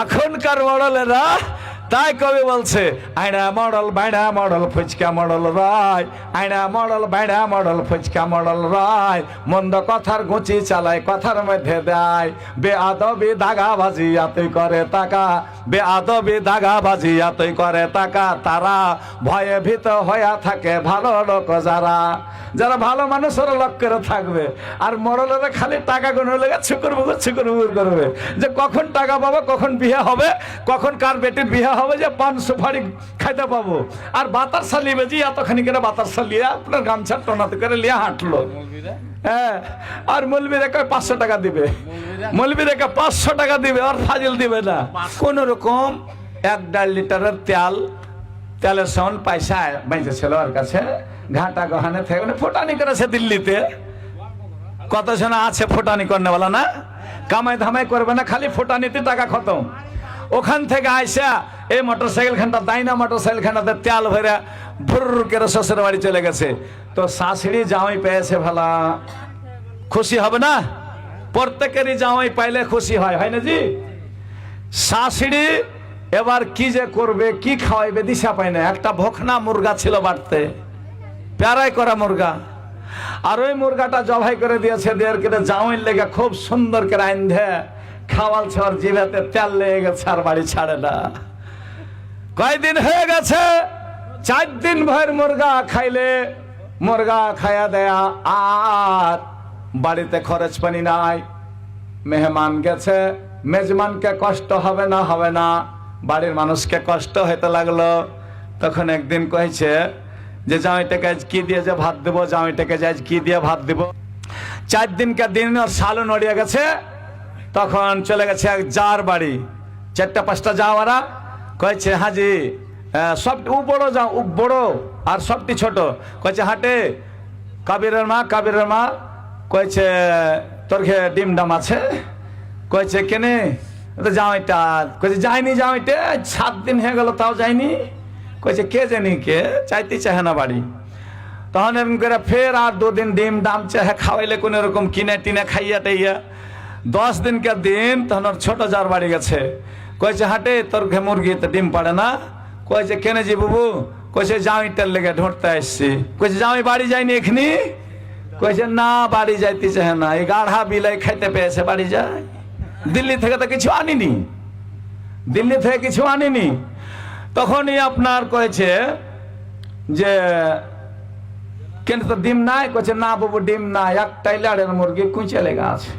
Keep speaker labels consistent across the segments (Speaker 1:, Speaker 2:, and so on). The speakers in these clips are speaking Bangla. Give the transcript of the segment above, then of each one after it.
Speaker 1: এখনকার মডেলেরা তাই কবি বলছে আয়না মডেল বাইনা মডেল ফুচকা মডেল রায়, আয়না মডেল বাইনা মডেল ফুচকা মডেল রায়, মন্দ কথার গুচি চালায় কথার মধ্যে দেয়, বেআদবি দাগাবাজি এতই করে টাকা, বেআদবি দাগাবাজি এতই করে টাকা, তারা ভয়ে ভীত হইয়া থাকে ভালো লোক যারা, যারা ভালো মানুষের লক্ষ্যে থাকবে। আর মডেলেরা খালি টাকা গুণ লেগে ছুকুর করবে যে কখন টাকা পাবো, কখন বিয়ে হবে, কখন কার বেটির বিয়ে হবে, যে পান সুপারি খাইতে পাবো। আর বাতার সালিবে যে এতখানি করে বাতার সালিয়ে আপনার গামছা টোনাতে করে লিয়ে হাঁটলো। হ্যাঁ, আর মৌলবীরা 500 টাকা দিবে, মৌলবীরা 500 টাকা দিবে, আর ফাজিল দিবে না। কোন রকম 1.5 লিটারের তেলের সাউন্ড পয়সা বেঁচেছিল ওর কাছে, ঘাটা গহানে থেকে ফোটানি করেছে দিল্লিতে। কত জন আছে ফোটানি করনে বলা না, কামাই ধামাই করবে না, খালি ফোটানিতে টাকা খতম। ওখান থেকে আইসা এই মোটরসাইকেল খানটা দাইনা মোটরসাইকেল খানটাতে তেল ভরে ভুর করে শ্বশুর বাড়ি চলে গেছে। তো শাশুড়ি জামাই পেয়েছে, ভালা খুশি হবে না? প্রত্যেকেরই জামাই পাইলে খুশি হয়, হয় না জি? শাশুড়ি এবার কি যে করবে, কি খাওয়াইবে দিশা পায় না। একটা ভোখনা মুরগা ছিল বাড়তে, প্যারাই করা মুরগা, আর ওই মুরগাটা জবাই করে দিয়েছে, দেড় করে জামাইয়ের লেগে খুব সুন্দর করে আইন্ধে খাওয়াল ছোয়ার জিভাতে তেল লেগে গেছে, আর বাড়ি ছাড়ে না। কয়দিন হয়ে গেছে, 4 দিন ভর মুরগা খাইলে, মুরগা খায়া দেয়া, আর বাড়িতে খরচ পানি নাই। মেহমান গেছে, মেজমানকে কষ্ট হবে না, হবে না, বাড়ির মানুষকে কষ্ট হইতে লাগলো। তখন একদিন কইছে যে জামাইটাকে আজ কি দিয়ে যে ভাত দেবো, জামাইটাকে আজ কি দিয়ে ভাত দেবো। 4 দিনকে দিন ওর সালু নড়িয়ে গেছে। তখন চলে গেছে এক যার বাড়ি, 4-5টা যাওয়ারা কয়েছে হাজি সব বড় যাও, বড় আর সবটি ছোট। কয়েছে হাটে কাবিরের মা কয়েছে তোর ঘে ডিম ডাম আছে। কয়েছে কেনে জামাইটা, কয়েছে যায়নি, জামাইটা 7 দিন হয়ে গেল তাও যায়নি। কয়েছে কে জানি কে, চাইতে চাহে না বাড়ি। তখন এরকম করে ফের আর 2 দিন ডিম ডাম চাহে খাওয়াইলে কোন রকম কিনে টিনে খাইয়া টাইয়া 10 দিনকার দিন তখন ওর ছোট যার বাড়ি গেছে। কয়েছে হাটে তোর ঘে মুরগি তো ডিম পাড়ে না। কয়েছে কেনে জি বাবু, কয়েছে জামাইটার লেগে ঢুঁড়তে আসছি। কয়েছে জামাই বাড়ি যায়নি এখনি। কয়েছে না, বাড়ি যাইতে চাহে না, এই গাঢ়া বিলাই খাইতে পেয়েছে বাড়ি যায়। দিল্লি থেকে তো কিছু আনিনি, দিল্লি থেকে কিছু আনিনি। তখনই আপনার কয়েছে যে কেন তো ডিম নাই। কয়েছে না বাবু ডিম নাই, একটাই লাড়ের মুরগি কুঁচে লেগা আছে।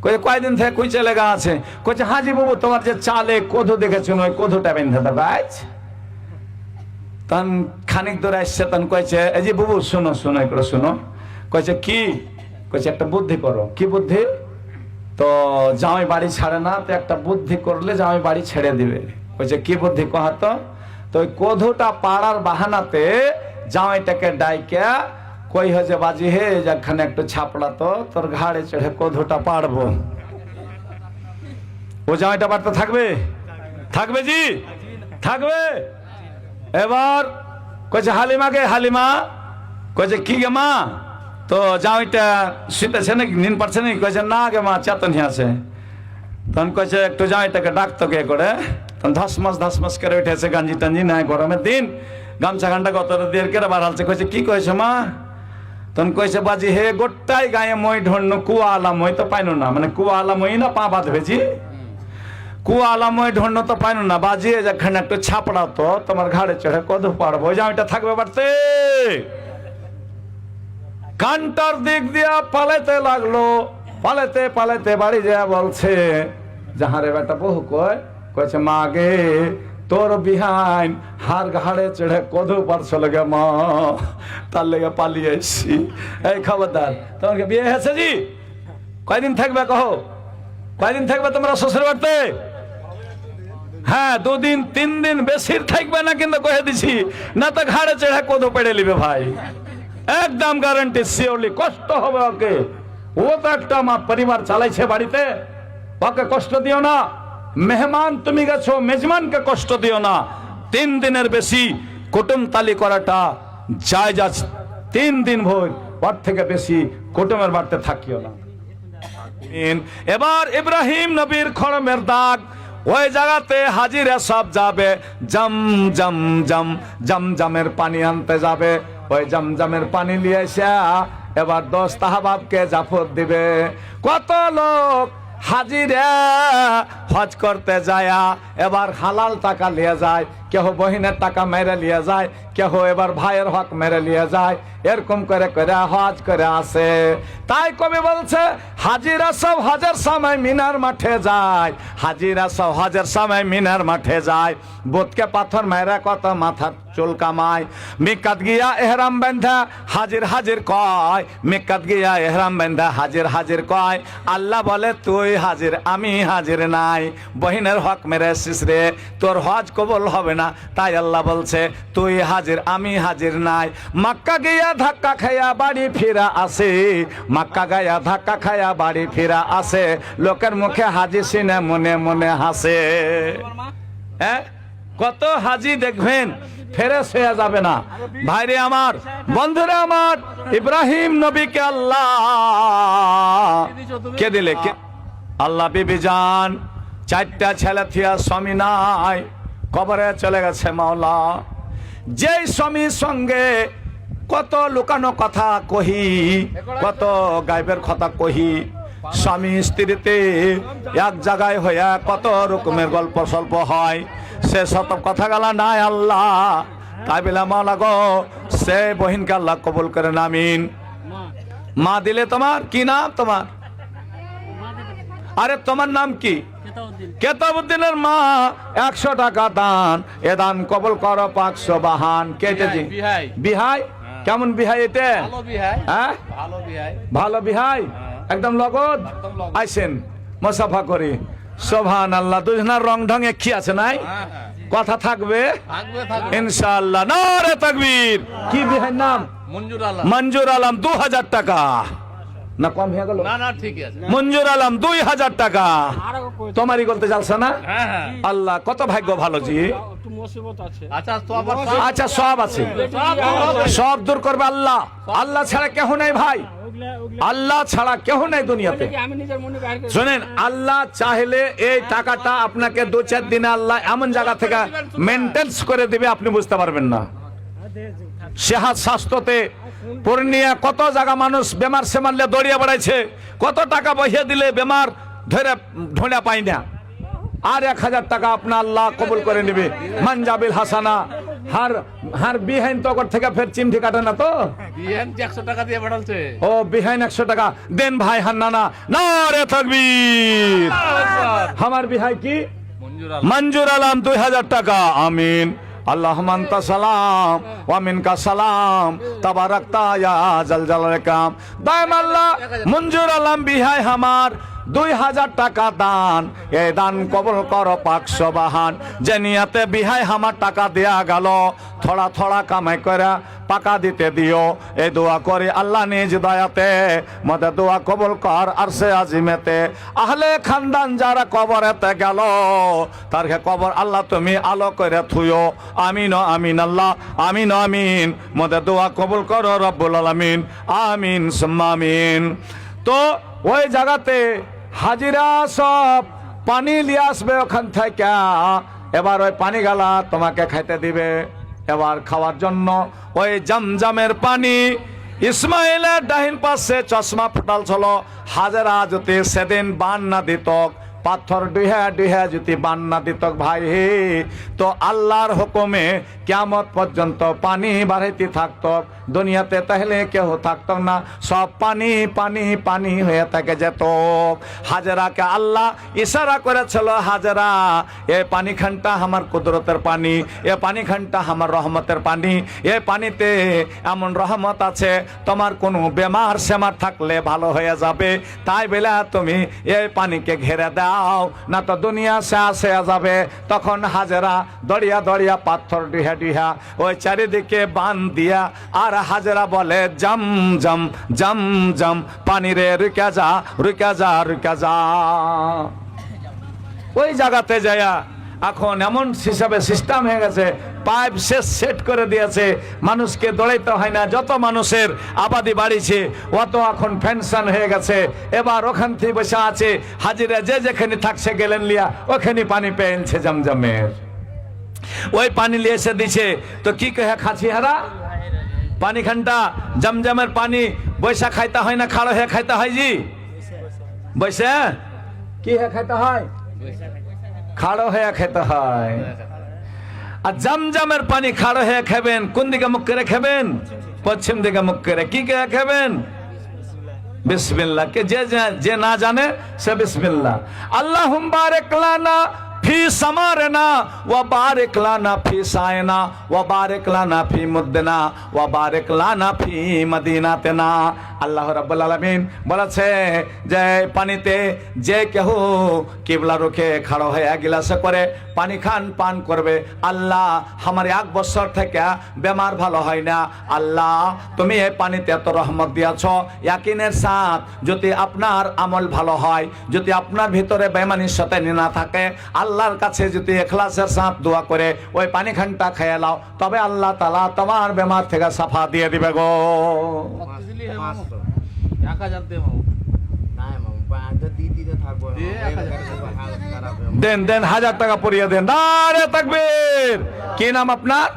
Speaker 1: কয়েছে কয়দিন থেকে কুঁচে লেগা আছে। কয়েছে হাজি বাবু তোমার যে চালে কোধু দেখেছো, ওই কোধুটা বেঁধে দেবে আজ। তখন খানিক দূরে আসছে, তখন কয়েছে এই যে বাবু শোনো শোনো একটু শোনো। কয়েছে কি? কয়েছে একটা বুদ্ধি করো। কি বুদ্ধি? তো জামাই বাড়ি ছাড়ে না, তো একটা বুদ্ধি করলে জামাই বাড়ি ছেড়ে দিবে। কয়েছে কি বুদ্ধি কহ তো? তো ওই কোধুটা পাড়ার বাহানাতে জামাইটাকে ডাইকে কই হয়েছে বাজি হে যেখানে একটু ছাপড়া তো তোর ঘাড়ে চড়ে কোধুটা পাড়বো। ও জামাইটা পাড়তে থাকবে? থাকবে জি, থাকবে। এবার কয়েছে হালিমাকে, হালিমা কয়েছে কি গে মা, তো জামাইটা শুতেছে নাকি, নিন পারছে নাকি? কয়েছে না গে মা, চেতনই আছে। তখন কয়েছে একটু জামাইটাকে ডাকতো কে করে। তখন ধসমাস করে উঠেছে, গাঞ্জি টাঞ্জি নাই, গরমের দিন গামছা ঘান্টা কত দিয়ে কেটে বাড়ালছে। কয়েছে কি কয়েছে মা? তখন কয়েছে বাজি হে গোটাই গায়ে মই ঢন্য, কুয়া আলা মই তো পাইনো না, মানে কুয়া আলা মই না পা বাঁধবেছি, কুয়া আলা মই ঢন্য তো পাইনো না, বাজিয়ে যেখানে একটু ছাপড়া তো তোমার ঘাড়ে চড়ে কদু পারবো। ওই জামাইটা থাকবে বাড়তে। কানটার দিক দিয়া পালাইতে লাগলো, পালাইতে পালাইতে বাড়ি যায় বলছে যাহারে বেটা বহু কয়েছে মা গে তোর বিহাইন হার ঘাড়ে চড়ে কদু পারছো লেগে মা, তার লেগে পালিয়ে এসছি। এই খবরদার, তোমাকে বিয়ে হয়েছে জি? কয়দিন থাকবে কহ? কয়দিন থাকবে তোমরা শ্বশুর বাড়িতে? হ্যাঁ 2 দিন 3 দিন, বেশি থাকবে না কিন্তু কহে দিছি, না তো ঘাড়ে চড়ে কদু পেড়ে নিবে ভাই, একদম গ্যারান্টি শিওরলি। কষ্ট হবে ওকে, ও তো একটা মা পরিবার চালাইছে বাড়িতে, ওকে কষ্ট দিও না। মেহমান তুমি গেছো, মেজমানকে কষ্ট দিও না। 3 দিনের বেশি কুটুম তালি করাটা জায়েজ আছে। 3 দিন ভোর, ওর থেকে বেশি কুটুমের বাড়িতে থাকিও না। এবার ইব্রাহিম নবীর খড়মের দাগ, ওই জায়গাতে হাজিরা সব যাবে, জমজমের পানি আনতে যাবে। ওই জমজমের পানি নিয়ে এসে এবার দোস্ত আহবাবকে জাফর দিবে। কত লোক হাজিরা হজ করতে যায়, এবার হালাল টাকা নিয়ে যায়, কেহ বহিনের টাকা মেরে নিয়ে যায়, কেহ এবার ভাইয়ের হক মেরে নিয়ে যায়, এরকম করে করে হজ করে আসে। তাই কবি বলছে হাজিরা সব হজের সময় মিনার মাঠে যায়, হাজিরা সব হজের সময় মিনার মাঠে যায়, বোতকে পাথর মেরে কত মাথার চুল কামায়। মিকাত গিয়া এহরাম বেঁধা হাজির হাজির কয়, মিকাত গিয়া এহরাম বেঁধা হাজির হাজির কয়। আল্লাহ বলে তুই হাজির আমি হাজির নাই, বহিনের হক মেরে এসিস রে, তোর হজ কবুল হবে না। তাই আল্লাহ বলছে তুই হাজির আমি হাজির নাই। মক্কা গিয়া ধাক্কা খাইয়া বাড়ি ফিরা আসে, মক্কা গায়া ধাক্কা খাইয়া বাড়ি ফিরা আসে, লোকের মুখে হাজি সিনে মনে মনে হাসে। হ্যাঁ, কত হাজি দেখবেন ফেরেশ হয়ে যাবে না। ভাইরে আমার, বন্ধুরা আমার, ইব্রাহিম নবীকে আল্লাহ কে দিলে? আল্লাহ বিবি জান চারটা ছেলে থিয়া স্বামী নাই, কবরে চলে গেছে মাওলা। যেই স্বামীর সঙ্গে কত লুকানো কথা কহি, কত গায়েবের কথা কহি, স্বামী স্ত্রীতে এক জায়গায় হইয়া কত রকমের গল্প স্বল্প হয়, সে সব কথা গালা নাই আল্লাহ। তাই বলে মাওলা গো, সে বহিনকে আল্লাহ কবুল করেন, আমিন। মা দিলে তোমার কি নাম? তোমার, আরে তোমার নাম কি? কেতাবুদ্দিনের মা 100 টাকা দান, এ দান কবুল করো 500 বাহান। কেটে দিন বিহাই। কেমন বিহাই এটা? হ্যাঁ, ভালো বিহাই, একদম লগদ আইসেন মুসাফা করি। সুবহানাল্লাহ। দুজনের রং ঢং একই আছে নাই? কথা থাকবে ইনশাআল্লাহ। নারে তাকবীর। কি বিহাই নাম? মঞ্জুর আলম। 2000 টাকা না কম হয়ে গেল? না না ঠিক আছে। মঞ্জুর আলম 2000 টাকা। তোমারই বলতে চালছে না? আল্লাহ কত ভাগ্য ভালো জি। আচ্ছা সব আছে, সব দূর করবে আল্লাহ। আল্লাহ ছাড়া কেহ নাই ভাই, আল্লাহ ছাড়া কেহ নাই দুনিয়াতে। শোনেন, আল্লাহ চাইলে এই টাকাটা আপনাকে 2-4 দিনে আল্লাহ এমন জায়গা থেকে মেনটেন্স করে দিবে আপনি বুঝতে পারবেন না। সেহাত স্বাস্থ্যতে পূর্ণিয়া কত জায়গা মানুষ বেমার সেমারলে দৌড়িয়ে বেড়াইছে, কত টাকা বহিয়ে দিলে বেমার ধরে ঢোঁড়া পাই না। আর 1000 টাকা আপনার আল্লাহ কবুল করে নেবে। মানজাবিল হাসানা হার বিহাইন তো থেকে ফের চিমটি কাটে না তো? বিহাইন 100 টাকা দিয়ে পাঠালছে। ও বিহাইন 100 টাকা দেন ভাই। হান্নানা নারে তাকবীর। আমার বিহাই কি? মঞ্জুর আলম 2000 টাকা। আমিন। আল্লাহুম্মা আনতা সালাম ওয়া মিনকা সালাম তাবারাকতা ইয়া জাল জালাল কাম। দাইম আল্লাহ মঞ্জুর আলম বিহাই আমার 2000 টাকা দান, এই দান কবুল করো 500 বাহান। যে নিয়াতে বিহাই আমার টাকা দেয়া গেল, থোড়া থোড়া কামাই করে পাকা দিতে দিও। এই দোয়া করে আল্লাহ নিজ দয়াতে মতে দোয়া কবুল কর আরশে আজিমেতে। আহলে খানদান যারা কবরেতে গেল, তার কবর আল্লাহ তুমি আলো করে থুয়ো। আমিন আমিন আল্লাহ, আমিন আমিন। মতে দোয়া কবুল করো রব্বুল আলামিন। আমিন সুম্মা আমিন। তো ওই জায়গাতে হাজিরা সব পানি নিয়ে আসবে ওখান থেকে। এবার ওই পানি গালা তোমাকে খাইতে দিবে। এবার খাওয়ার জন্য ওই জমজমের পানি। ইসমাইলের ডাহিন পাশে চশমা ফুটাল ছিল। হাজেরা যদি সেদিন বান না দিত, পাথর ডুহা ডুহা যদি বান্না দিত ভাই, তো আল্লাহর হুকুমে কিয়ামত পর্যন্ত পানি বাড়াইতে থাকতো দুনিয়াতে, তাহলে কেউ থাকতো না, সব পানি পানি পানি হয়ে থাকে যেত। হাজেরাকে আল্লাহ ইশারা করেছিল, হাজেরা এ পানিখানটা আমার কুদরতের পানি, এ পানিখানটা আমার রহমতের পানি, এ পানিতে এমন রহমত আছে তোমার কোনো বেমার সেমার থাকলে ভালো হয়ে যাবে। তাই বেলা তুমি এই পানিকে ঘেরে দাও, না তো দুনিয়া শেষ হয়ে যাবে। তখন হাজেরা দড়িয়া দড়িয়া পাথর ডিহা ডিহা ওই চারিদিকে বান দিয়া, আর হাজেরা বলে জম জম জম জম পানি রে রুকা যা রুকা যা রুকা যা। ওই জায়গাতে যায়া এখন এমন হিসাবে সিস্টেম হয়ে গেছে, পাইপ সেট করে দিয়েছে, মানুষকে দৌড়াইতে হয় না। যত মানুষের আবাদি বাড়িছে অত এখন ফ্যানশন হয়ে গেছে। এবার ওখান থেকে বসে আছে হাজিরা, যে যেখানে থাকছে গেলেন লিয়া ওখানে পানি পেয়েছে জমজমের। ওই পানি লিয়ে এসে দিছে তো কি কহে খাচ্ছি হারা পানি খানটা জমজমের পানি বৈশা খাইতে হয় না খাড়ো হয়ে খাইতে হয়? জি বৈশা কি হয়ে খাইতে হয়? খাড়ো হয়ে খেতে হয়। আর জমজমের পানি খাড়ো হয়ে খাবেন, কোন দিকে মুখ করে খাবেন? পশ্চিম দিকে মুখ করে। কি করে খাবেন? বিসমিল্লাহ। কে যে না জানে সে বিসমিল্লাহ। আল্লাহুম্মা বারিক লানা ফি সামারিনা ওয়া বারিক লানা ফি সায়না ওয়া বারিক লানা ফি মুদ্দিনা ওয়া বারিক লানা ফি মদিনাতিনা। আল্লাহ রাব্বুল আলামিন বলেছে যে পানিতে যে কেহ কিবলা রুখে খাড়ো হয়ে এক গিলাসে করে পানি খান পান করবে, আল্লাহ আমার 1 বছর থেকে বেমার ভালো হয় না। আল্লাহ তুমি এই পানিতে এত রহমত দিয়েছ, ইয়াকিনের সাথ যদি আপনার আমল ভালো হয়, যদি আপনার ভিতরে বেঈমানির সাথে না থাকে, আল্লাহর কাছে যদি ইখলাসের সাথে দোয়া করে ওই পানি খানটা খেয়ে নাও, তবে আল্লাহ তাআলা তোমার বেমার থেকে সাফা দিয়ে দিবে গো। দেন 1000 টাকা পরিয়ে দেন। নারে তাকবীর। কি নাম আপনার?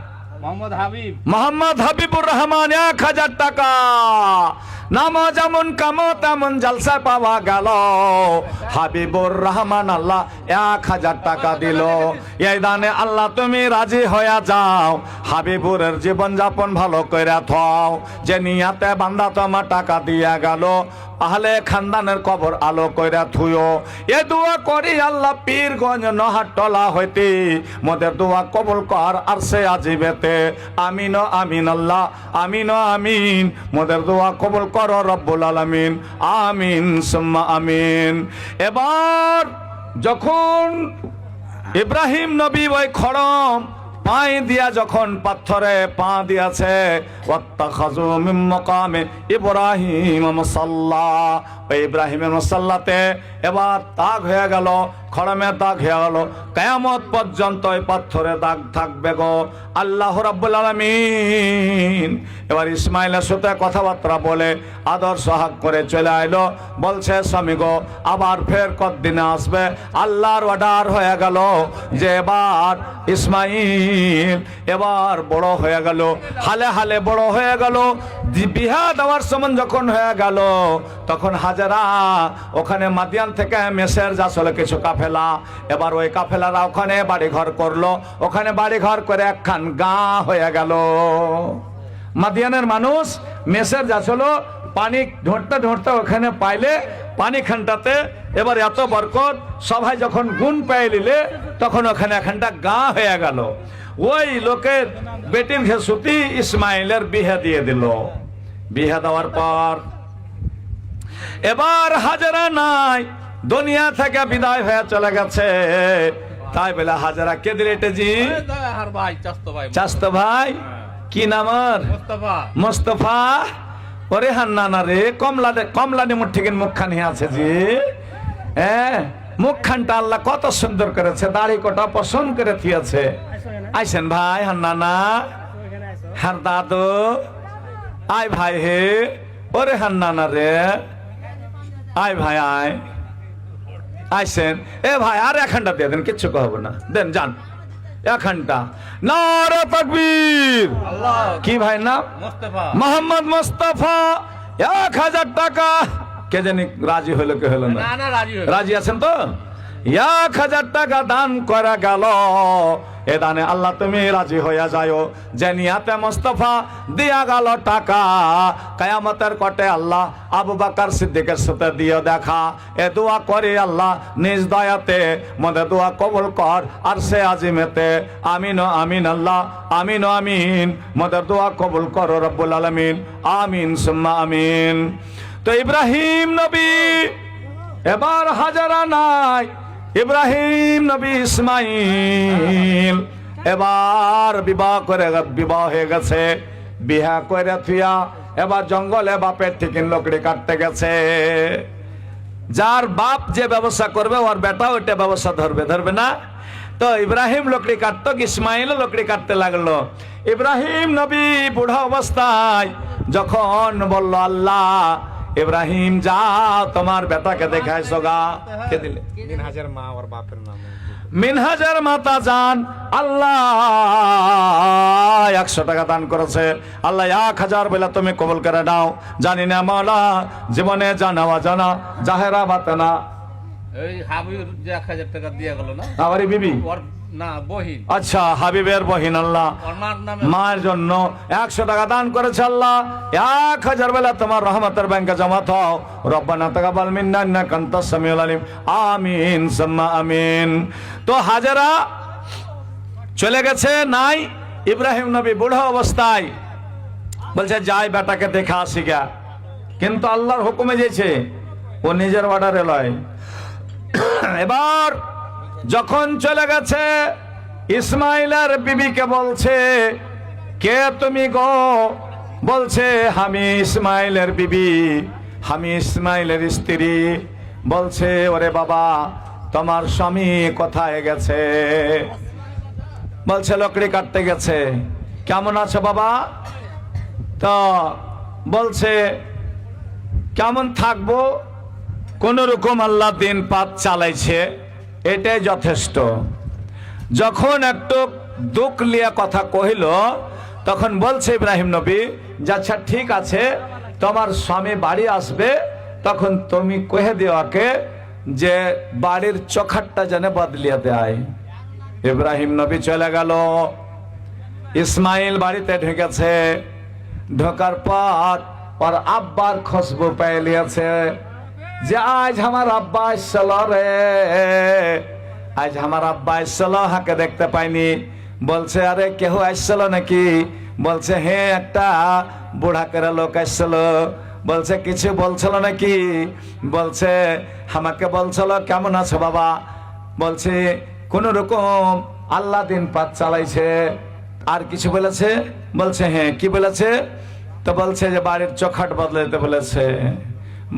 Speaker 1: মোহাম্মদ হাবিবুর রহমান। 1000 টাকা। নামা যেমন কামো তেমন জলসা পাওয়া গেল। হাবিবুর রহমান আল্লাহ 1000 টাকা দিল। এই দানে আল্লাহ তুমি রাজি হয়ে যাও, হাবিবুরের জীবন যাপন ভালো করে থাও। যে নিয়াতে বান্দা তোমার টাকা দিয়া গেল, আহলে খানদানের কবর আলো কইরা থুয়ো। এ দোয়া করি আল্লাহ পীরগঞ্জ নহাটলা হইতে মোদের দোয়া কবুল কর আরশে আজিবেতে। আমিন আমিন আল্লাহ আমিন আমিন। মোদের দোয়া কবুল কর রব্বুল আলামিন। আমিন সুম্মা আমিন। এবার যখন ইব্রাহিম নবী ওই খড়ম পাই দিয়া যখন পাথরে পা দিয়াছে, ওয়াত্তাখাযু মিন মাকামে ইব্রাহিম মুসাল্লা, ওই ইব্রাহিমের মুসাল্লাতে এবার দাগ হয়ে গেল, খড়মের দাগ হয়ে গেল। কিয়ামত পর্যন্ত ওই পাথরে দাগ থাকবে গো। আল্লাহ রাব্বুল আলামিন এবার ইসমাইলের সাথে কথাবার্তা বলে আদর সোহাগ করে চলে আইলো। বলছে স্বামী গো আবার ফের কতদিনে আসবে? আল্লাহর অর্ডার হয়ে গেল যে এবার ইসমাইল এবার বড় হয়ে গেল, হালে হালে বড় হয়ে গেল। বিহা দেওয়ার সময় যখন হয়ে গেল, তখন হাজেরা ওখানে মাদিয়ান থেকে মেসের যাচ্ছিল কিছু কাফেলা। এবার ওই কাফেলারা ওখানে বাড়ি ঘর করলো, ওখানে বাড়ি ঘর করে একখান গাঁ হয়ে গেল। মাদিয়ানের মানুষ মেসের যাচ্ছিল, পানি ঢোঁড়তে ঢোঁড়তে ওখানে পাইলে পানি খানটাতে এবার এত বরকত, সবাই যখন গুণ পেয়ে নিলে তখন ওখানে একখানটা গাঁ হয়ে গেল। ওই লোকের বেটির ঘেসুতি ইসমাইলের বিহে দিয়ে দিল। বিহে দেওয়ার পর এবার হাজেরা নাই, দুনিয়া থেকে বিদায় হয়ে চলে গেছে। তাই বলে হাজেরা কে দিলে? জি চাস্তো ভাই। কি নাম? মোস্তফা। ওরে হান্নানা রে, কমলা নেমুর ঠিক মুখখান আছে জি। হ্যাঁ মুখখানটা আল্লাহ কত সুন্দর করেছে, দাড়ি কটা পছন্দ করে থিয়েছে। আইসেন ভাই হান্নানা, হার দাদু আয় ভাই হে। ওরে হান্নানা রে আয় ভাই আয়। আইসেন এ ভাই আর একখানটা দিয়ে দেন, কিচ্ছু কহবো না, দেন যান একখানটা। নারে তাকবীর। কি ভাই নাম? মোহাম্মদ মোস্তফা। 1000 টাকা। কে জানি রাজি হইলো কে হলো না? রাজি আছেন তো? 1000 টাকা দান করা গেল। এ দানে আল্লাহ তুমি রাজি হইয়া যাও। যে নিয়াতে মোস্তফা দিয়া গেল টাকা, কিয়ামতের কটে আল্লাহ আবু বকর সিদ্দিকের সাথে দিয়ে দেখা। এ দোয়া করি আল্লাহ নিজ দয়াতে মনে দোয়া কবুল কর আরশে আজিমেতে। আমিন আমিন আল্লাহ আমিন আমিন। মদের দোয়া কবুল কর রব্বুল আলামিন। আমিন সুম্মা আমিন। তো ইব্রাহিম নবী এবার হাজেরা নাই, ইব্রাহিম নবী ইসমাইল এবার বিবাহ হয়ে গেছে। বিহা করে থুয়া এবার জঙ্গলে বাপের থেকে লকড়ি কাটতে গেছে। যার বাপ যে ব্যবসা করবে ওর বেটা ওইটা ব্যবসা ধরবে না। তো ইব্রাহিম লকড়ি কাটতো, ইসমাইল লকড়ি কাটতে লাগলো। ইব্রাহিম নবী বুড়া অবস্থায় যখন বলল, আল্লাহ ইব্রাহিম যা তোমার বেটাকে দেখাইছো গা। কে দিলে?
Speaker 2: মিনহাজের মা ওর বাপের নাম
Speaker 1: মিনহাজের মাতা যান, আল্লাহ 100 টাকা দান করেছে, আল্লাহ 1000 বেলা তুমি কবুল করে নাও। জানি না মাওলা, জীবনে জানা জানা জাহেরা বাতেনা।
Speaker 2: এই হাবিব যে 1000 টাকা দিয়া গেল না,
Speaker 1: আমারই বিবি
Speaker 2: ওর না বহিন।
Speaker 1: আচ্ছা, হাবিবের বহিন আল্লাহ
Speaker 2: ওর মার নামে
Speaker 1: মায়ের জন্য 100 টাকা দান করেছে। আল্লাহ 1000 বেলা তোমার রহমতের ব্যাংকে জমা থাও। রব্বানা তাকাব্বাল মিন্না ইন্নাকা আনতাস সামিউল আলিম। আমিন সুম্মা আমিন। তো হাজেরা চলে গেছে, নাই। ইব্রাহিম নবী বুড়ো অবস্থায় বলছে যাই বেটাকে দেখা আসি গা, কিন্তু আল্লাহর হুকুমে যেছে, ও নিজের অর্ডারে লয়। এবার যখন চলে গেছে, ইসমাইলের বিবিকে বলছে, কে তুমি গো? বলছে আমি ইসমাইলের বিবি, আমি ইসমাইলের স্ত্রী। বলছে ওরে বাবা, তোমার স্বামী কোথায় গেছে? বলছে লকড়ি কাটতে গেছে। কেমন আছো বাবা? তো বলছে কেমন থাকবো, কোন রকম আল্লাহ দিন পাত চালাইছে, এটাই যথেষ্ট। যখন একটু দুঃখ লিয়া কথা কহিল, তখন বলছে ইব্রাহিম নবী, আচ্ছা ঠিক আছে, তোমার স্বামী বাড়ি আসবে, তখন তুমি কহে দেওয়াকে যে বাড়ির চোখাটটা যেন বদলিয়ে দেয়। ইব্রাহিম নবী চলে গেল। ইসমাইল বাড়িতে ঢুকেছে, ঢোকার পর ওর আব্বার খুশবু পেয়ে লিয়েছে যে আজ আমার আব্বা আসছিল রে, আজ আমার আব্বা আসছিল, হাকে দেখতে পাইনি। বলছে আরে কেহ আসছিল নাকি? বলছে হে, একটা বুড়া করে লোক আসছিল। বলছে কিছু বলছিল নাকি? বলছে আমাকে বলছিল কেমন আছো বাবা? বলছে কোন রকম আল্লাহ দিন পাত চালাইছে। আর কিছু বলেছে? বলছে হ্যাঁ। কি বলেছে? তো বলছে যে বাড়ির চোখাট বদলাইতে বলেছে।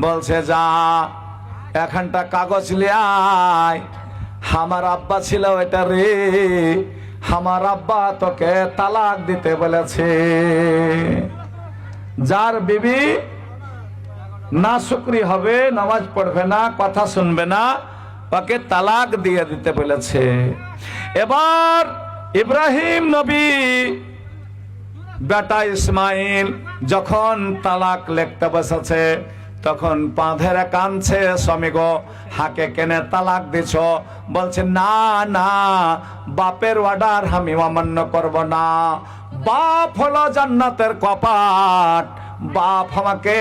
Speaker 1: বলছে যা এখানটা কাগজ লিয়াই, আমার আব্বা ছিল এটা রে, আমার আব্বা তোকে তালাক দিতে বলেছে। যার বিবি না শুকরি হবে, নামাজ পড়বে না, কথা শুনবে না, ওকে তালাক দিয়ে দিতে বলেছে। এবার ইব্রাহিম নবী বেটা ইসমাইল যখন তালাক লিখতে বসেছে, তখন পাঁধেরে কানছে, স্বামী গো হাকে কেনে তালাক দিছ? বলছে না না, বাপের অর্ডার আমি অমান্য করব না। বাপ হলো জান্নাতের কপাট, বাপ আমাকে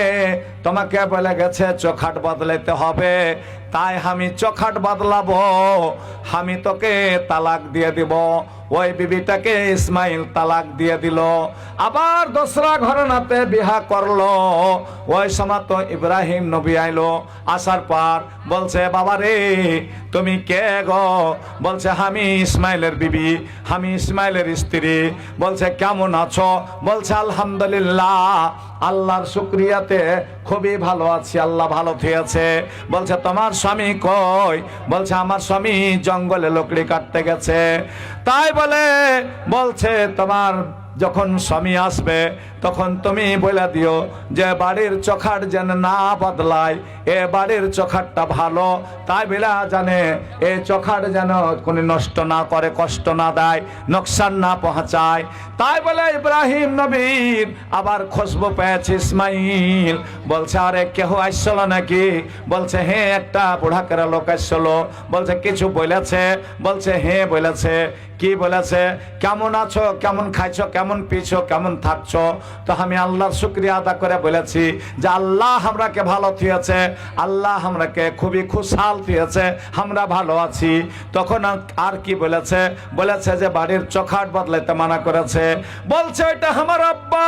Speaker 1: তোমাকে বলে গেছে চোখাট বদলাইতে হবে, তাই আমি চোখাট বদলাবো, আমি তোকে তালাক দিয়ে দিব। ওই বিবিটাকে ইসমাইল তালাক দিয়ে দিল। আবার দোসরা ঘরানাতে বিহা করলো। ওই সময় তো ইব্রাহিম নবী আইলো। আসার পর বলছে বাবা রে তুমি কে গো? বলছে আমি ইসমাইলের বিবি, আমি ইসমাইলের স্ত্রী। বলছে কেমন আছো? বলছে আলহামদুলিল্লাহ, আল্লাহর শুকরিয়াতে খুবই ভালো আছি, আল্লাহ ভালো থিয়েছে। বলছে তোমার স্বামী কই? বলছে আমার স্বামী জঙ্গলে লকড়ি কাটতে গেছে। তাই বলে বলছে তোমার যখন স্বামী আসবে তখন তুমি বলে দিও যে বাড়ির চোখাট যেন না বদলায়, এ বাড়ির চোখাটটা ভালো, তাই বেলা জানে এ চোখাট যেন কোনো নষ্ট না করে, কষ্ট না দেয়, নোকসান না পৌঁছায়। তাই বলে ইব্রাহিম নবীর আবার খুশবু পেয়েছে ইসমাইল। বলছে আরে কেহ আসছিল নাকি? বলছে হ্যাঁ, একটা বুড়া করে লোক আসছিল। বলছে কিছু বলেছে? বলছে হ্যাঁ বলেছে। কি বলেছে? কেমন আছো, কেমন খাইছো, কেমন পিছো, কেমন থাকছো? তো আমি আল্লাহর শুকরিয়া আদা করে বলেছি যে আল্লাহ আমরাকে ভালো থিয়েছে, আল্লাহ আমরাকে খুবই খুশহাল থিয়েছে, আমরা ভালো আছি। তখন আর কি বলেছে? বলেছে যে বাড়ির চোখাট বদলাইতে মানা করেছে। বলছে এটা আমার আব্বা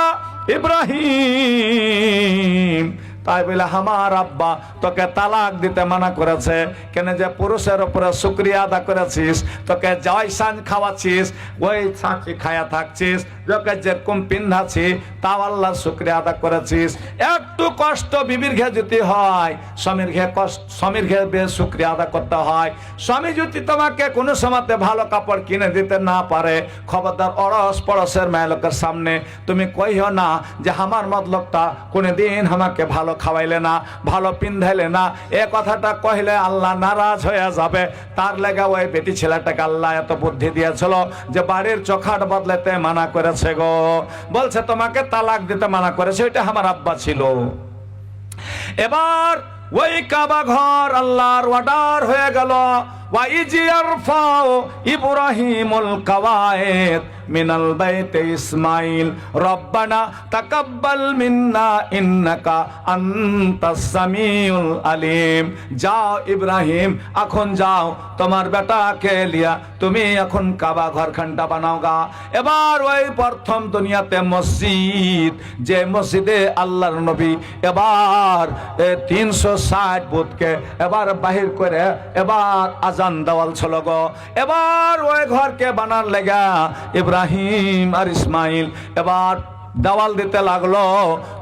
Speaker 1: ইব্রাহিম, তাই বলে আমার আব্বা তোকে তালাক দিতে মানা করেছে। কেন যে পুরুষের উপরে শুকরিয়া আদা করেছিস, তোকে জয় সান খাওয়াচ্ছিস, ওই ছাঁচি খায়া থাকছিস, তোকে যেরকম পিন্ধাছি তাও আল্লাহ শুকরিয়া আদা করেছিস। একটু কষ্ট বিবির ঘে যদি হয়, স্বামীর ঘে বেশ শুকরিয়া আদা করতে হয়। স্বামী যদি তোমাকে কোনো সময়তে ভালো কাপড় কিনে দিতে না পারে, খবরদার অড়স পড়সের মেয়ে লোকের সামনে তুমি কইও না যে আমার মতলবটা কোনোদিন আমাকে ভালো খাওয়াইলে না, ভালো পিন্ধাইলে না। এ কথাটা কহিলে আল্লাহ নারাজ হয়ে যাবে। তার লেগে ওই বেটি ছেলেটাকে আল্লাহ এত বুদ্ধি দিয়েছিল যে বাড়ির চোখাট বদলাতে মানা করেছে গো। বলছে তোমাকে তালাক দিতে মানা করেছে, ওইটা আমার আব্বা ছিল। এবার ওই কাবা ঘর আল্লাহর অর্ডার হয়ে গেল, ওয়াইজি ইয়ারফাউ ইব্রাহিমুল কাওয়ায়েদ মিনাল বাইতে ইসমাইল রব্বানা তাকাব্বাল মিন্না ইন্নাকা আনতাস সামিউল আলিম। যাও ইব্রাহিম, এখন যাও তোমার বেটাকে লিয়া তুমি এখন কাবা ঘরখানটা বানাও গা। এবার ওই প্রথম দুনিয়াতে মসজিদ, যে মসজিদে আল্লাহর নবী এবার 360 বুতকে এবার বাহির করে এবার আজান দেওয়াল ছিল গো। এবার ওই ঘরকে বানার লেগা ইব্রাহিম আর ইসমাইল এবার দেওয়াল দিতে লাগলো।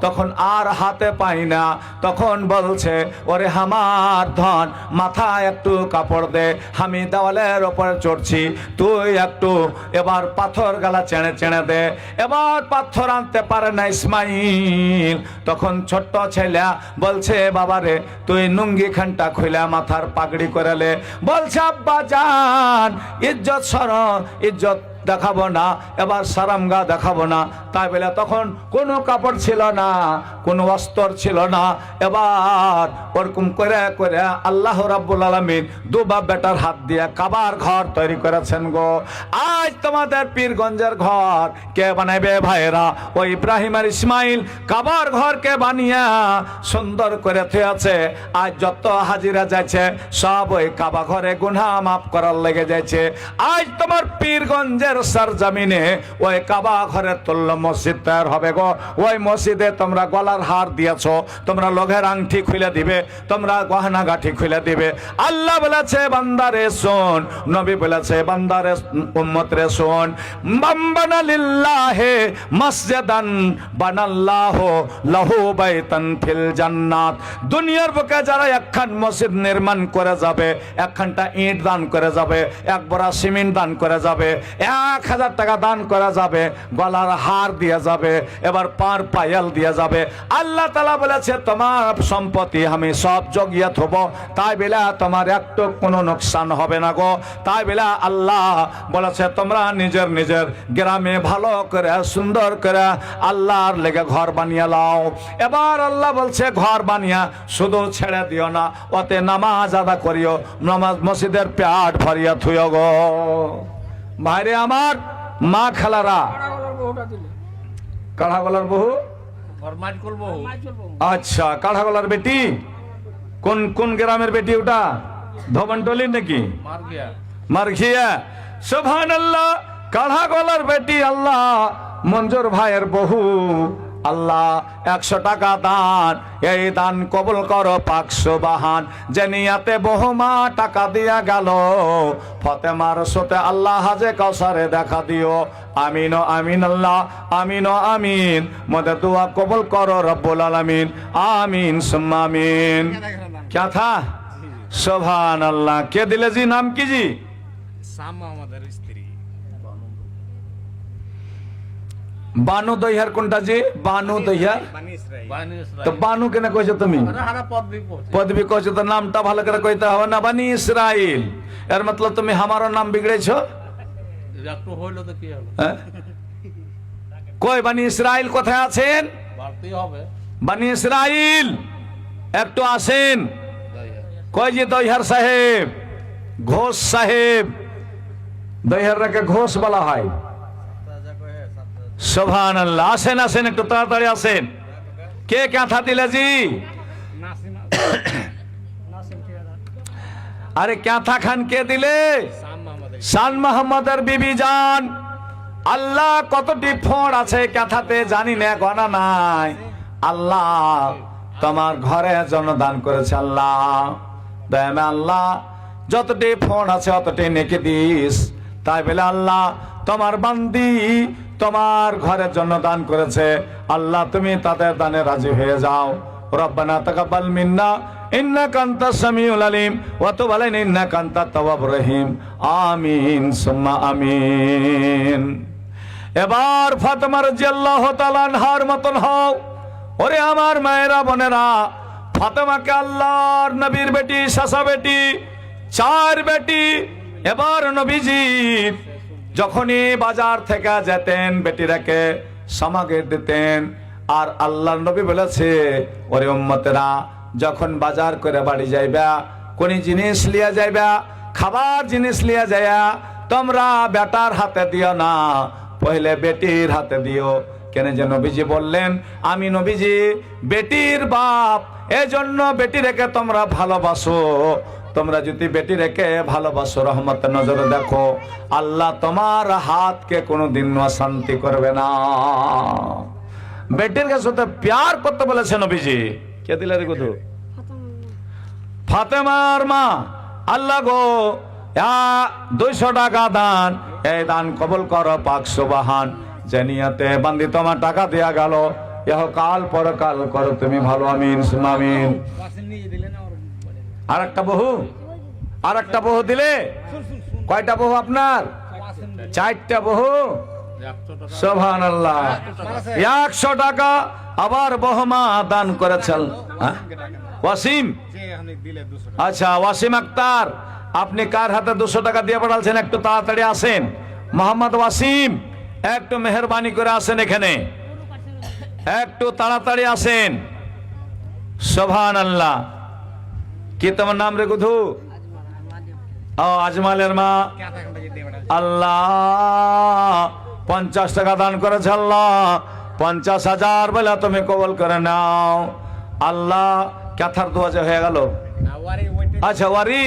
Speaker 1: তখন আর হাতে পাই না, তখন বলছে ওরে আমার ধন মাথায় একটু কাপড় দে, আমি দেওয়ালের ওপরে চড়ছি, তুই একটু এবার পাথর গালা চেনে চেনে দে। এবার পাথর আনতে পারে না ইসমাইল। তখন ছোট্ট ছেলে বলছে বাবারে তুই নুঙ্গি খানটা খুলে মাথার পাগড়ি করেলে। বলছে আব্বা জান ইজ্জত সর, ইজ্জত দেখাবো না, এবার সারামগা দেখাবো না। তাই বলে তখন কোনো কাপড় ছিল না, কোনো অস্ত্র ছিল না। এবার ওরকম করে করে আল্লাহ রাব্বুল আলামিন দুবাব বেটার হাত দিয়ে কাবার ঘর তৈরি করেছেন গো। আজ তোমাদের পীরগঞ্জের ঘর কে বানাইবে ভাইরা? ওই ইব্রাহিম আর ইসমাইল কাবার ঘরকে বানিয়ে সুন্দর করে থুয়েছে। আজ যত হাজিরা যাচ্ছে সব ওই কাবা ঘরে গুনাহ মাফ করার লেগে যাচ্ছে। আজ তোমার পীরগঞ্জের সরজমিনে ওই কাবা ঘরের তুল্য মসজিদ তৈরি হবে গো। ওই মসজিদে তোমরা গলার হার দিয়েছো, তোমরা লোহের আংটি খুলে দিবে, তোমরা গহনা গাঠি খুলে দিবে। আল্লাহ বলেছে বান্দারে শোন, নবী বলেছে বান্দারে উম্মত রে শোন, বাম্বানা লিল্লাহে মসজিদান বানাল্লাহু লাহু বাইতান ফিল জান্নাত। দুনিয়ার বুকে যারা একখান মসজিদ নির্মাণ করে যাবে, একখানটা ইট দান করে যাবে, এক বড়া সিমেন্ট দান করে যাবে, 1000 টাকা দান করা যাবে, গলার হার দিয়ে যাবে, এবার পার পায়াল দিয়ে যাবে। আল্লাহ তাআলা বলেছে তোমার সম্পত্তি আমি সব জগিয়ে থব, তাই বেলা তোমার একটু কোনো নোকসান হবে না গো। তাই বেলা আল্লাহ বলেছে তোমরা নিজের নিজের গ্রামে ভালো করে সুন্দর করে আল্লাহর লেগে ঘর বানিয়ে লাও। এবার আল্লাহ বলছে ঘর বানিয়া শুধু ছেড়ে দিও না, ওতে নামাজ আদা করিও, নামাজ মসজিদের পেট ভরিয়া থুইও গো। ভাইরে আমার মা খালারা, কাঢ়া গলার বহু, আচ্ছা কাঢ়া গলার বেটি কোন কোন গ্রামের বেটি? ওটা ধবনটলির নাকি মারঘিয়া? সুবহানাল্লাহ, কাঢ়া গলার বেটি আল্লাহ মঞ্জুর ভাইয়ের বহু আল্লাহ 100 টাকা দান, এই দান কবুল করো পাক সুবহান। যে নিয়াতে বহুমা টাকা দিয়া গেল, ফাতেমার সাথে আল্লাহ হাজে কাউসারে দেখা দিও। আমিন ও আমিন আল্লাহ, আমিন ও আমিন। মদে দুয়া কবুল করো রব্বুল আলামিন, আমিন সুম্মা আমিন। क्या था? सुभान अल्लाह। কে দিলে জি? নাম কি জি?
Speaker 2: সামা আমাদের স্ত্রী
Speaker 1: বানু দহিয়ার কোনটা জি? বানু দহিয়ার। তো বানু কেন কইছো তুমি? পদবি কইছো তো নামটা ভালো করে কইতে হবে না। বানি ইসরাইল এর মতলব তুমি আমারও নাম বিগড়েছো।
Speaker 2: একটু হইলো তো কি হলো?
Speaker 1: কই বানি ইসরাইল কোথায় আছেন?
Speaker 2: বাড়তেই হবে।
Speaker 1: বানি ইসরাইল একটু আসেন। কই যে দহিয়ার সাহেব, ঘোষ সাহেব, দহিয়ার রাকে ঘোষ বলা হয়। সুবহানাল্লাহ, আসেন আসেন, একটু তাড়াতাড়ি আসেন। কে কাঁথা দিলে জি? আরে কাঁথা খান কে দিলে? শান মোহাম্মদের বিবি জান। আল্লাহ কতটি ফোঁড় আছে কাঁথাতে জানি না, গণা নাই। আল্লাহ তোমার ঘরে জন্য দান করেছে আল্লাহ। দয়ামে আল্লাহ যতটি ফোঁড় আছে অতটি নেকি দিস। তাই বলে আল্লাহ তোমার বান্দি তোমার ঘরের জন্য দান করেছে, আল্লাহ তুমি তাদের দানে রাজি হয়ে যাও। রব্বানা তাকাব্বাল মিন্না ইন্নাকা আনতাস সামিউল আলিম ওয়া তুব আলাইনা ইন্নাকা আনতাত তাওয়াবুর রহিম। আমিন সুম্মা আমিন। এবার ফাতেমা রাদিয়াল্লাহু তাআলা আনহার মতন হও। ওরে আমার মায়েরা বোনেরা, ফাতেমাকে আল্লাহর নবীর বেটি, সাসা বেটি, 4 বেটি। এবার নবীজি যখনই বাজার থেকে যেতেন বেটিরাকে সামাগের দিতেন। আর আল্লাহর নবী বলেছে, ওরে উম্মতেরা, যখন বাজার করে বাড়ি যাইবা, কোন জিনিস লিয়া যাইবা, খাবার জিনিস লিয়া যাইয়া, তোমরা বেটার হাতে দিও না, পহলে বেটির হাতে দিও। কেন যে নবীজি বললেন, আমি নবীজি বেটির বাপ, এজন্য বেটি রেখে তোমরা ভালোবাসো। তোমরা যদি বেটি রেখে ভালোবাসো, রহমতের নজরে দেখো, আল্লাহ তোমার হাতকে কোনোদিন অশান্তি করবে না। বেটির সাথে প্যার করতে বলেছে নবীজি। কে দিলে রে গুধু? ফাতেমার মা। আল্লাহ গো, 200 টাকা দান, এই দান কবুল করো পাক সুবহান। যে নিয়তে বান্দি তোমার টাকা দেয়া গেল, ইহ কাল পরকাল করো তুমি ভালো। আমিন সুম্মা আমিন। আর একটা বহু দিলে? কয়টা বহু আপনার? 4টা বহু। সুবহানাল্লাহ। 100 টাকা আবার বহমা দান করেছেন। ওয়াসিম, আচ্ছা ওয়াসিম আক্তার, আপনি কার হাতে 200 টাকা দিয়ে পাঠালছেন? একটু তাড়াতাড়ি আসেন। মোহাম্মদ ওয়াসিম, একটু মেহরবানি করে আসেন এখানে, একটু তাড়াতাড়ি আসেন। সুবহানাল্লাহ। কি তোমার নাম রে গুধু? ও আজমালের মা। আল্লাহ 50 টাকা দান করেছে। আল্লাহ 50,000 বলে তুমি কবুল করে নাও। আল্লাহ ক্যাথার দোয়া যে হয়ে গেল। আচ্ছা ওয়ারি,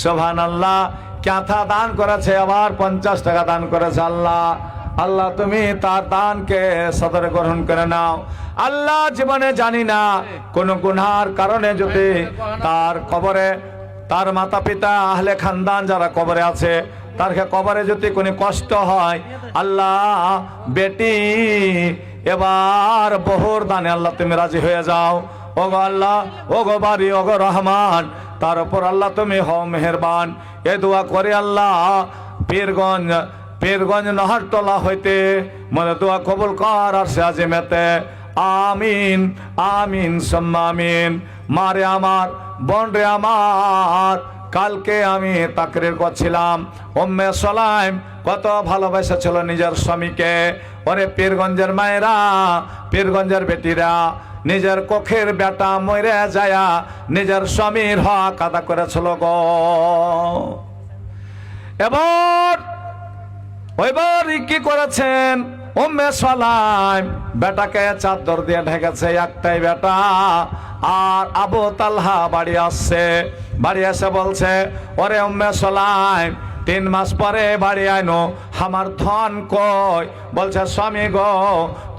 Speaker 1: সুবহানাল্লাহ। ক্যাথা দান করেছে, আবার 50 টাকা দান করেছে। আল্লাহ আল্লাহ তুমি তার দানকে সদরে গ্রহণ করে নাও। আল্লাহ জীবনে জানি না কোন গুনার কারণে যদি তার কবরে, তার মাতা পিতা আহলে খানদান যারা কবরে আছে, তার কবরে যদি কোনো কষ্ট হয়, আল্লাহ বেটি এবার বহুর দানে আল্লাহ তুমি রাজি হয়ে যাও। ওগো আল্লাহ, ওগো বাড়ি, ওগো রহমান, তার উপর আল্লাহ তুমি হও মেহেরবান। এ দোয়া করে আল্লাহ পীরগঞ্জ নহরতলা হইতে মনে দোয়া কবুল কর আর সে আজিমেতে। আমিন আমিন সুম্মা আমিন। মারে আমার, বোন রে আমার, কালকে আমি তাকরীর করছিলাম, উম্মে সুলাইম কত ভালোবাসেছিল নিজের স্বামীকে। ওরে পীরগঞ্জের মায়েরা, পীরগঞ্জের বেটিরা, নিজের কোখের বেটা মরে যায়া নিজের স্বামীর হক আদা করেছিল গো। এবার কি করেছেন উম্মে সুলাইম? বেটাকে চাদর দিয়ে ঢেকেছে, একটাই বেটা। আর আবু তালহা বাড়ি আসছে, বাড়ি এসে বলছে, ওরে উম্মে সুলাইম 3 মাস পরে বাড়ি আইনো, আমার ধন কই? বলছে, স্বামী গো,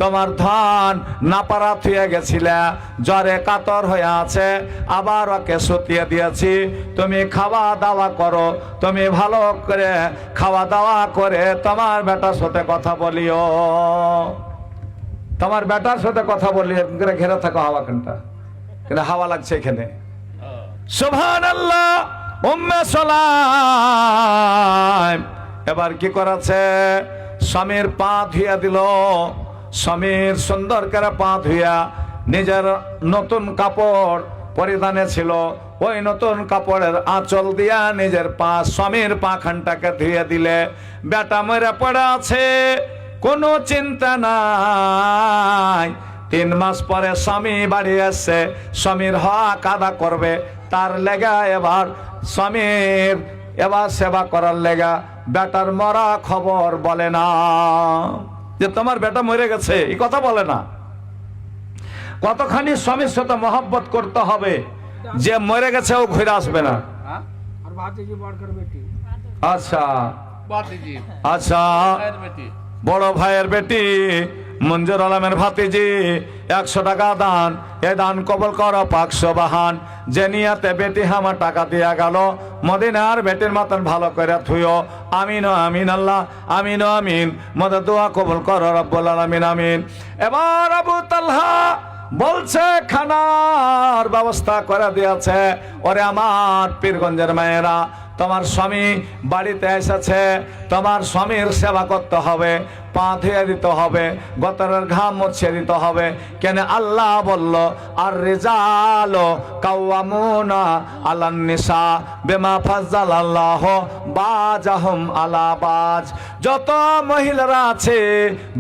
Speaker 1: তোমার ধন নাপারা থুয়ে গেছিলে, জ্বরে কাতর হয়ে আছে, আবার ওকে শুতিয়ে দিয়েছি। তুমি খাওয়া দাওয়া করো, তুমি ভালো করে খাওয়া দাওয়া করে তোমার বেটার সাথে কথা বলিও। তোমার বেটার সাথে কথা বলি, ঘেরে থাকো হাওয়া খানটা, কিন্তু হাওয়া লাগছে এখানে। সুবহানাল্লাহ। উম্মে সুলাইম এবার কি করেছে? স্বামীর পা ধুইয়া দিল। স্বামীর সুন্দর করে পা ধুইয়া নিজের নতুন কাপড় পরিধানে ছিল, ওই নতুন কাপড়ের আঁচল দিয়া নিজের পা, স্বামীর পা খানটাকে ধুইয়া দিলে। বেটা মরে পড়ে আছে, কোনো চিন্তা নাই। 3 মাস পরে স্বামী বাড়ি এসে স্বামীর হক আদা করবে, তার লেগা এবার স্বামীর সেবা করার লেগা বেটার মরা খবর বলে না, যে তোমার বেটা মরে গেছে, এই কথা বলে না। কতখানি স্বামীর সাথে মহব্বত করতে হবে যে মরে গেছে ও ঘুরে আসবে না। আচ্ছা আচ্ছা, বড় ভাইয়ের বেটি মঞ্জুর আলমের ভাতিজি 100 টাকা দান, এ দান কবল করো পাক সুবহান। যে নিয়াতে বেটি আমার টাকা দিয়া গেল, মদিনার বেটির মতন ভালো করে থুইও। আমিন ও আমিন আল্লাহ, আমিন ও আমিন। মদের দোয়া কবুল করো রব্বুল আলামিন, আমিন। এবার আবু তালহা বলছে খানার ব্যবস্থা করে দিয়েছে। ওরে আমার পীরগঞ্জের মায়েরা, তোমার স্বামী বাড়িতে এসেছে, তোমার স্বামীর সেবা করতে হবে, পা ধুয়ে দিতে হবে, গতরের ঘাম মুছিয়ে দিতে হবে। কেন আল্লাহ বলল, আর রিজাল কাওয়ামুনা আলান নিসা বিমা ফাজ্জালাল্লাহ বাজাহুম আলা বাজ। যত মহিলারা আছে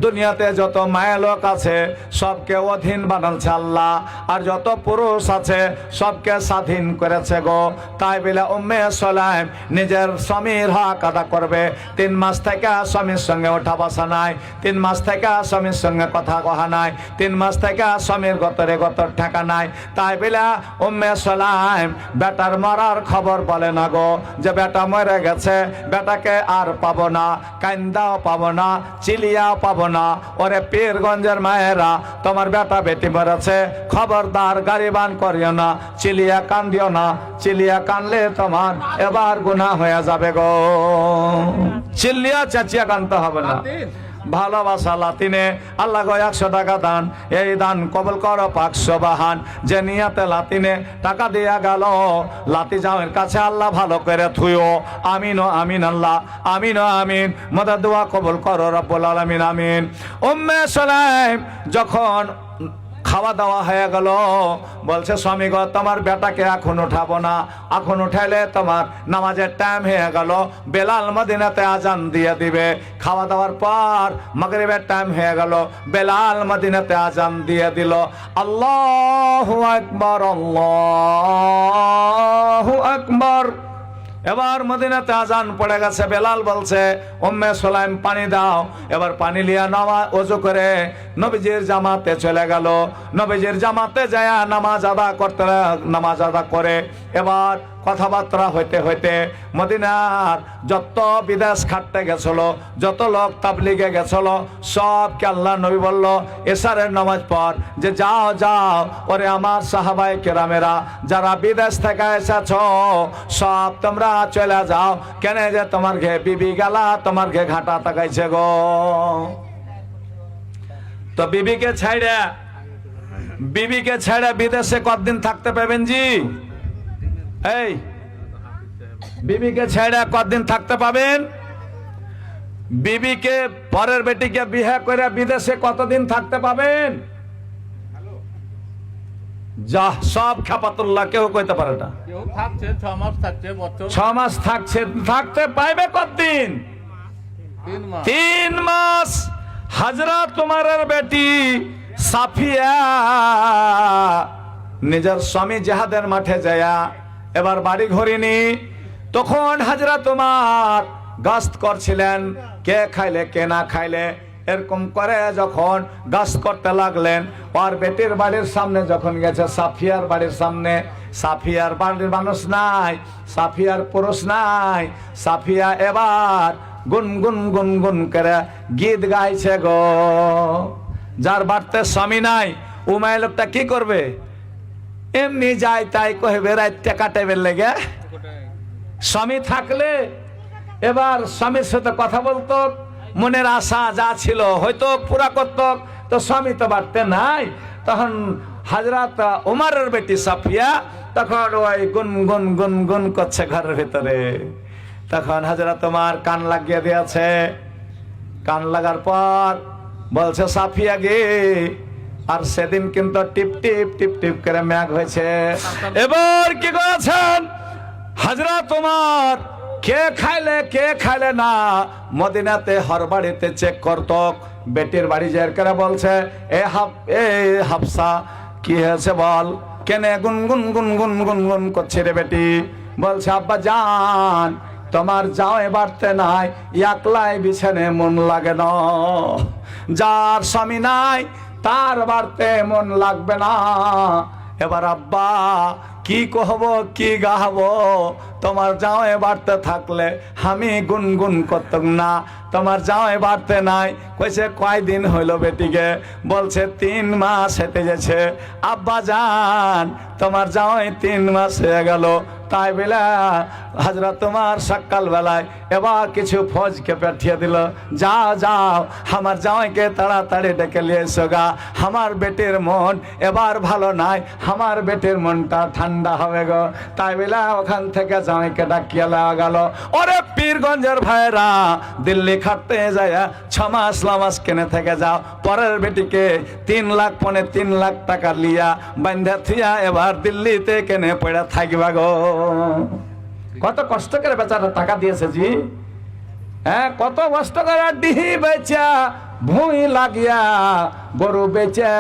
Speaker 1: দুনিয়াতে, যত মায়া লোক আছে, সবকে অধীন বানালছে আল্লাহ, আর যত পুরুষ আছে সবকে স্বাধীন করেছে গো। তাই বলে উম্মে সুলাইম নিজের স্বামীর হক আদা করবে। 3 মাস থেকে স্বামীর সঙ্গে ওঠা বসা নাই, 3 মাস থেকে স্বামীর সঙ্গে কথা কহা নাই, 3 মাস থেকে স্বামীর গতরে গতর ঠেকা নাই। তাই বলে উম্মে সুলাইম বেটার মরার খবর বলে না গো, যে বেটা মরে গেছে, বেটাকে আর পাবো না, কান্দাও পাবো না, চিলিয়াও পাবো না। ওরে পীরগঞ্জের মায়েরা, তোমার বেটা বেটি মরেছে, খবরদার গাড়িবান করিও না, চিলিয়া কান্দিও না। চিলিয়া কানলে তোমার এবার গুনাহ হয়ে যাবে গো। চিল্লিয়া চাচিয়া কানতে হবে না। ভালোবাসা লাতিনে আল্লাহ গো 100 টাকা দান, এই দান কবল করো পাক সুবহান। যে নিয়াতে লাতিনে টাকা দিয়া গেল, লাতি জামের কাছে আল্লাহ ভালো করে থুইও। আমিন ও আমিন আল্লাহ, আমিন ও আমিন। মদের দোয়া কবল করো রব্বুল আলামিন, আমিন। উম্মে সুলাইম যখন খাওয়া দাওয়া হয়ে গেল, বলছে স্বামী গো, তোমার বেটাকে এখন উঠাবো না, এখন উঠাইলে তোমার নামাজের টাইম হয়ে গেল, বেলাল মদিনাতে আজান দিয়ে দিবে। খাওয়া দাওয়ার পর মাগরিবের টাইম হয়ে গেল, বেলাল মদিনাতে আজান দিয়ে দিল। আল্লাহু আকবার, আল্লাহু আকবার। এবার মদিনাতে আজান পড়ে গেছে। বেলাল বলছে, উম্মে সুলাইম পানি দাও। এবার পানি লিয়া ওযু করে নবীজির জামাতে চলে গেল। নবীজির জামাতে যায় নামাজ আদা করে এবার কথাবার্তা হইতে হইতে মদিনার যত বিদেশ খাটতে গেছিল, যত লোক তাবলিগে গেছিল, সবকে আল্লাহ নবী বলল এশারের নামাজ পর যে যাও যাও, ওরে আমার সাহাবায়ে কেরামেরা যারা বিদেশ থেকে এসেছ, সব তোমরা চলে যাও। কেন যে তোমার ঘে বিবি গেলা, তোমার ঘে ঘাটা তাকাইছে গো। তো বিবিকে ছেড়ে বিদেশে কতদিন থাকতে পাবেন জি? এই বিবিকে ছেড়ে কতদিন থাকতে পাবেন? বিবিকে পরের বেটিকে বিয়ে করে বিদেশে কতদিন থাকতে পাবেন? যা সব খাপাতুল্লাহ, কেউ কইতে পারে না।
Speaker 2: কেউ থাকছে 6 মাস, থাকছে বছর,
Speaker 1: 6 মাস থাকতে পাইবে কতদিন?
Speaker 2: 3 মাস।
Speaker 1: 3 মাস। হযরত উমরের বেটি সাফিয়া নিজের স্বামী জিহাদের মাঠে যায়া এবার বাড়ি ঘরিনি। তখন হযরত উমর গস্ত করছিলেন, কে খাইলে কে না খাইলে, এরকম করে যখন গস্ত করতে লাগলেন, আর বেটির বাড়ির সামনে যখন গেছে, সাফিয়ার বাড়ির সামনে, সাফিয়ার বাড়ির মানুষ নাই, সাফিয়ার পুরুষ নাই, সাফিয়া এবার গুনগুন গুনগুন করে গীত গাইছে গো। যার বাড়তে স্বামী নাই, উমায় লোকটা কি করবে? এমনি যাই তাই কহবে, রাতটা কাটাইবে লেগে। স্বামী থাকলে এবার স্বামীর সাথে কথা বলতো, মনের আশা যা ছিল হয়তো পুরা করত। তো স্বামী তো বাড়তে নাই, তখন হযরত উমরের বেটি সাফিয়া তখন ওই গুনগুন গুনগুন করছে ঘরের ভিতরে। তখন হযরত উমর কান লাগিয়ে দিয়েছে। কান লাগার পর বলছে, সাফিয়া গে, আর সেদিন কিন্তু টিপ টিপ টিপ টিপ করে মেঘ হয়েছে। এবার কি করেছেন হযরত উমর? কে খাইলে না মদিনাতে হর বাড়িতে চেক করত। বেটির বাড়ি যার করে বলছে, এ হাফসা কি হয়েছে বল, কেনে গুনগুন গুনগুন গুনগুন করছে রে বেটি? বলছে, আব্বা জান, তোমার যাও বাড়তে নাই, একলাই বিছানে মন লাগে না। যার স্বামী নাই তার বাড়তে মন লাগবে না। এবার আব্বা কি কহব কি গাহব, তোমার জামাই বাড়তে থাকলে আমি গুনগুন করতাম না। তোমার জামাই বাড়তে নাই, কইছে কয়দিন হইল বেটিকে? বলছে 3 মাস হেঁটে গেছে। আব্বা জান, তোমার জামাই 3 মাস হয়ে গেল, তাই বেলা হাজরা তোমার সকাল বেলায় এবার কিছু ফৌজকে পাঠিয়ে দিল, যাও যাও আমার জামাইকে তাড়াতাড়ি ডেকে নিয়ে এসো গা, আমার বেটির মন এবার ভালো নাই, আমার বেটির মনটা ঠান্ডা হবে গো। তাই বেলা ওখান থেকে জামাইকে ডাকিয়ে নেওয়া গেল। ওরে পীরগঞ্জের ভাইরা, দিল্লি খাটতে যায় 6 মাস লামাস কেনে থেকে যাও, পরের বেটিকে 3 লাখ 3 লাখ টাকা লিয়া বান্ধা থিয়া এবার দিল্লিতে কেনে পড়ে থাকবা গো। কত কষ্ট করে বেচারা টাকা দিয়েছে জি, হ্যাঁ কত কষ্ট করে ডিহি বেচা, ভুঁই লাগিয়া, গরু বেচা,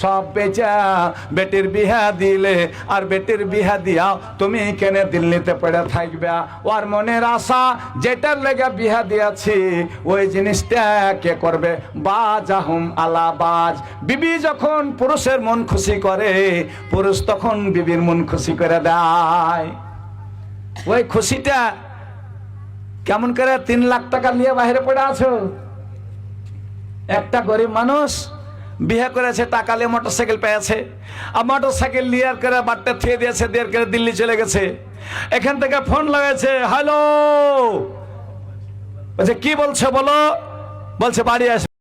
Speaker 1: সব বেচা বেটির বিহা দিলে, আর বেটির বিহা দিয়াও তুমি কেনে দিল্লিতে পড়ে থাকবে? ওর মনের আশা যেটার লেগে বিহা দিয়াছি ওই জিনিসটা কে করবে? বাজাহুম আলা বাজ। বিবি যখন পুরুষের মন খুশি করে, পুরুষ তখন বিবির মন খুশি করে দেয়। ওই খুশিটা কেমন করে? 3 লাখ টাকা নিয়ে বাইরে পড়ে আছো। একটা গরিব মানুষ বিয়ে করেছে, টাকা নিয়ে মোটরসাইকেল পেয়েছে, আর মোটরসাইকেল নিয়ে করে বাড়তে থুয়ে দিয়েছে, দিয়ে করে দিল্লি চলে গেছে। এখান থেকে ফোন লাগাইছে, হ্যালো, বলছে কি বলছো বলো? বলছে বাড়ি আসবে।